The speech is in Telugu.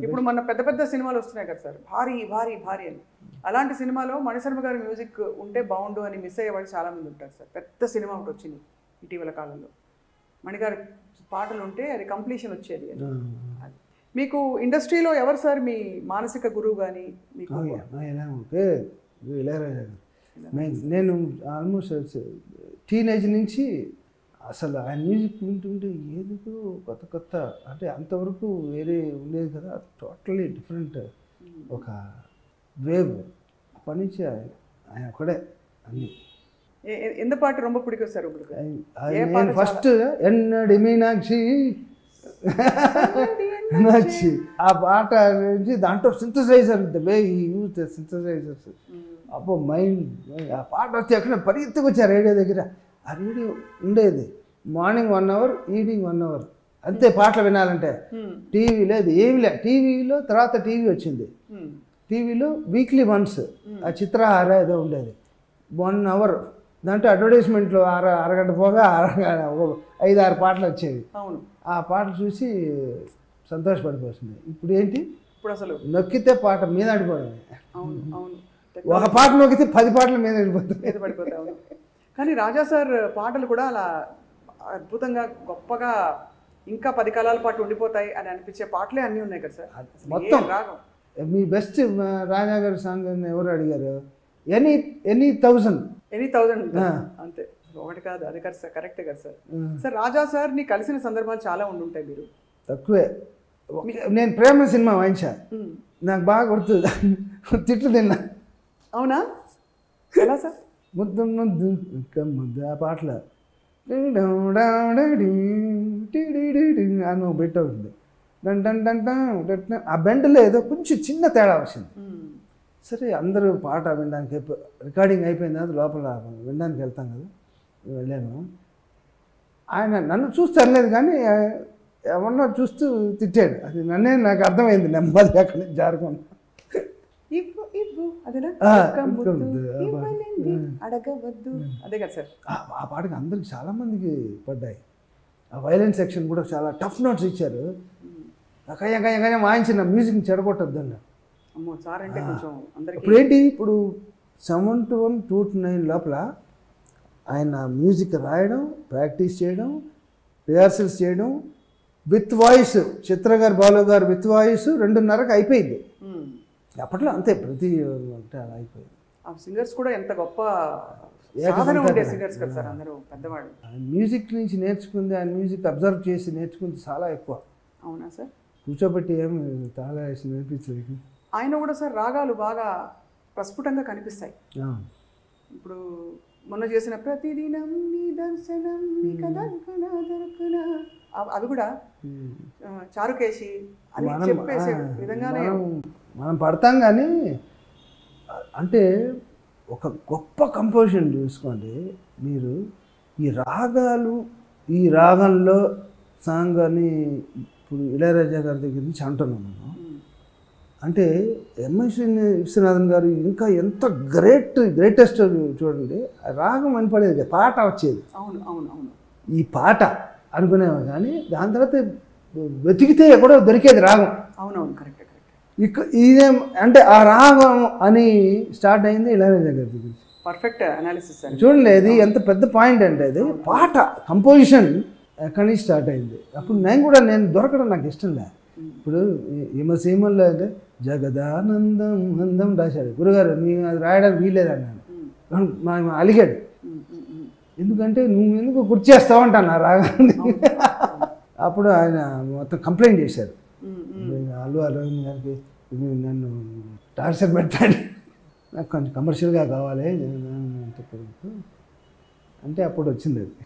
ఇప్పుడు మన పెద్ద పెద్ద సినిమాలు వస్తున్నాయి కదా సార్, భారీ భారీ భారీ అని. అలాంటి సినిమాలో మణిశర్మ గారి మ్యూజిక్ ఉంటే బాగుండు అని మిస్ అయ్యేవాళ్ళు చాలామంది ఉంటారు సార్. పెద్ద సినిమా ఒకటి వచ్చింది ఇటీవల కాలంలో, మణిగారి పాటలు ఉంటే అది కంప్లీషన్ వచ్చేది అని. మీకు ఇండస్ట్రీలో ఎవరు సార్ మీ మానసిక గురువు కానీ? మీకు నేను ఆల్మోస్ట్ టీనేజ్ నుంచి అసలు ఆయన మ్యూజిక్ వింటుంటే ఏదో కొత్త కొత్త, అంటే అంతవరకు వేరే ఉండేది కదా, టోటలీ డిఫరెంట్ ఒక వేవ్. అప్పటి నుంచి ఆయన ఒకడే అన్నీ. ఎంత పాట ரொம்ப பிடிக்கும் సార్ உங்களுக்கு? నేను ఫస్ట్ ఎన్నడి మీనాక్షి మీనాక్షి ఆ పాట నుంచి దాంట్లో సింథసైజర్ వే యూజ్ సింథసైజర్స్. అబ్బో మైండ్, ఆ పాట వచ్చి ఎక్కడ పరిగెత్తుకు వచ్చారు రేడియో దగ్గర. ఆ రేడియో ఉండేది మార్నింగ్ 1 hour, ఈవినింగ్ 1 hour అంతే పాటలు వినాలంటే. టీవీ లేదు, ఏమి లేదు. టీవీలో తర్వాత టీవీ వచ్చింది. టీవీలో వీక్లీ వన్స్ ఆ చిత్రహార ఏదో ఉండేది 1 hour. దాంట్లో అడ్వర్టైజ్మెంట్లో అరగంట పోగా 5-6 పాటలు వచ్చేవి. అవును, ఆ పాటలు చూసి సంతోషపడిపోతుంది. ఇప్పుడు ఏంటి, ఇప్పుడు అసలు నొక్కితే పాట మీద పడిపోవడమే. అవును అవును, ఒక పాట నొక్కితే 10 పాటల మీద పడిపోతాయి. అవును, కానీ రాజా సార్ పాటలు కూడా అలా అద్భుతంగా గొప్పగా ఇంకా 10 కాలాల పాటు ఉండిపోతాయి అని అనిపించే పాటలే అన్నీ ఉన్నాయి కదా సార్. మొత్తం రాగం మీ బెస్ట్ రాజా గారి సాంగ్ ఎవరు అడిగారు? ఎనీ థౌజండ్ అంతే, ఒకటి కాదు. అది కదా సార్, కరెక్టే కదా సార్. సార్ రాజా సార్ని కలిసిన సందర్భాలు చాలా ఉండుంటాయి మీరు? తక్కువే. నేను ప్రేమ సినిమా వాయించా, నాకు బాగా గుర్తుంది. తిట్లు తిన్నా. అవునా, ఎలా సార్? ముద్దు ముద్దు ముద్దు ఆ పాటలో అని బెట్ అవుతుంది. ఆ బెండ్లో ఏదో కొంచెం చిన్న తేడా వచ్చింది. సరే అందరూ పాట వినడానికి రికార్డింగ్ అయిపోయింది కదా, లోపల వినడానికి వెళ్తాం కదా, వెళ్ళాను. ఆయన నన్ను చూస్తే అనలేదు కానీ ఏమన్నా చూస్తూ తిట్టాడు. అది నన్నే నాకు అర్థమైంది. నెమ్మది అక్కడ నుంచి జారుకున్నా. అదే కదా సార్. ఆ పాటకి అందరికి చాలామందికి పడ్డాయి. ఆ వైలెన్స్ సెక్షన్ కూడా చాలా టఫ్ నోట్స్ ఇచ్చారు. కయ్య వాయించిన మ్యూజిక్ని చెడగొట్టద్దు అన్న. ఇప్పుడు ఏంటి, ఇప్పుడు 7 to 1, 2 to 9 లోపల ఆయన మ్యూజిక్ రాయడం, ప్రాక్టీస్ చేయడం, రిహార్సల్స్ చేయడం, విత్ వాయిస్ చిత్ర గారు, బాలు గారు విత్ వాయిస్ 2:30కి అయిపోయింది. అప్పట్లో అంతే, ప్రతి అంటే అలా అయిపోయింది. ఆ సింగర్స్ కూడా ఎంత గొప్ప సాధన ఉండే సింగర్స్ కదా సార్, అందరూ పెద్దవాళ్ళు. మ్యూజిక్ నుంచి నేర్చుకుంది, ఆయన మ్యూజిక్ అబ్జర్వ్ చేసి నేర్చుకుంది చాలా ఎక్కువ. అవునా సార్? కూర్చోబెట్టి ఏమి తాళ వేసి నేర్పించలేదు. ఆయన కూడా సార్ రాగాలు బాగా ప్రస్ఫుటంగా కనిపిస్తాయి. ఇప్పుడు మొన్న చేసిన ప్రతిదినం నీ దర్శనం నీ కదర్కనా దొరకనా, అవి కూడా చారుకేసి అని చెప్పేసే విధంగానే మనం పడతాం. కానీ అంటే ఒక గొప్ప కంపోజిషన్ చూసుకోండి మీరు. ఈ రాగాలు, ఈ రాగంలో సాంగ్ అని ఇప్పుడు ఇళయరాజా గారి దగ్గర నుంచి అంటున్నాం మనం. అంటే ఎంఎస్ విశ్వనాథన్ గారు ఇంకా ఎంత గ్రేటెస్ట్ చూడండి. రాగం వినపడేది, పాట వచ్చేది. అవును అవును అవును, ఈ పాట అనుకునేవారు. కానీ దాని తర్వాత వెతికితే ఎక్కడో దొరికేది రాగం. అవునవును, కరెక్ట్ కరెక్ట్. ఇదేం అంటే ఆ రాగం అని స్టార్ట్ అయింది ఇళయరాజా గారి దగ్గర. పర్ఫెక్ట్ అనాలిసిస్ చూడండి, అది ఎంత పెద్ద పాయింట్ అంటే అది పాట కంపోజిషన్ ఎక్కడి నుంచి స్టార్ట్ అయింది. అప్పుడు నేను దొరకడం నాకు ఇష్టం లేదు. ఇప్పుడు సీమల్లో అంటే జగదానందం అందం రాశాడు గురుగారు, నేను అది రాయడానికి వీల్లేదన్నాను. అలిగాడు, ఎందుకంటే నువ్వు ఎందుకు గుర్తు చేస్తావు అంటాను ఆ రాగాన్ని. అప్పుడు ఆయన మొత్తం కంప్లైంట్ చేశారు, అల్లు అరవింద్ గారికి నన్ను టార్చర్ పెట్టాడు, నాకు కొంచెం కమర్షియల్గా కావాలి అంటే అప్పుడు వచ్చింది అది.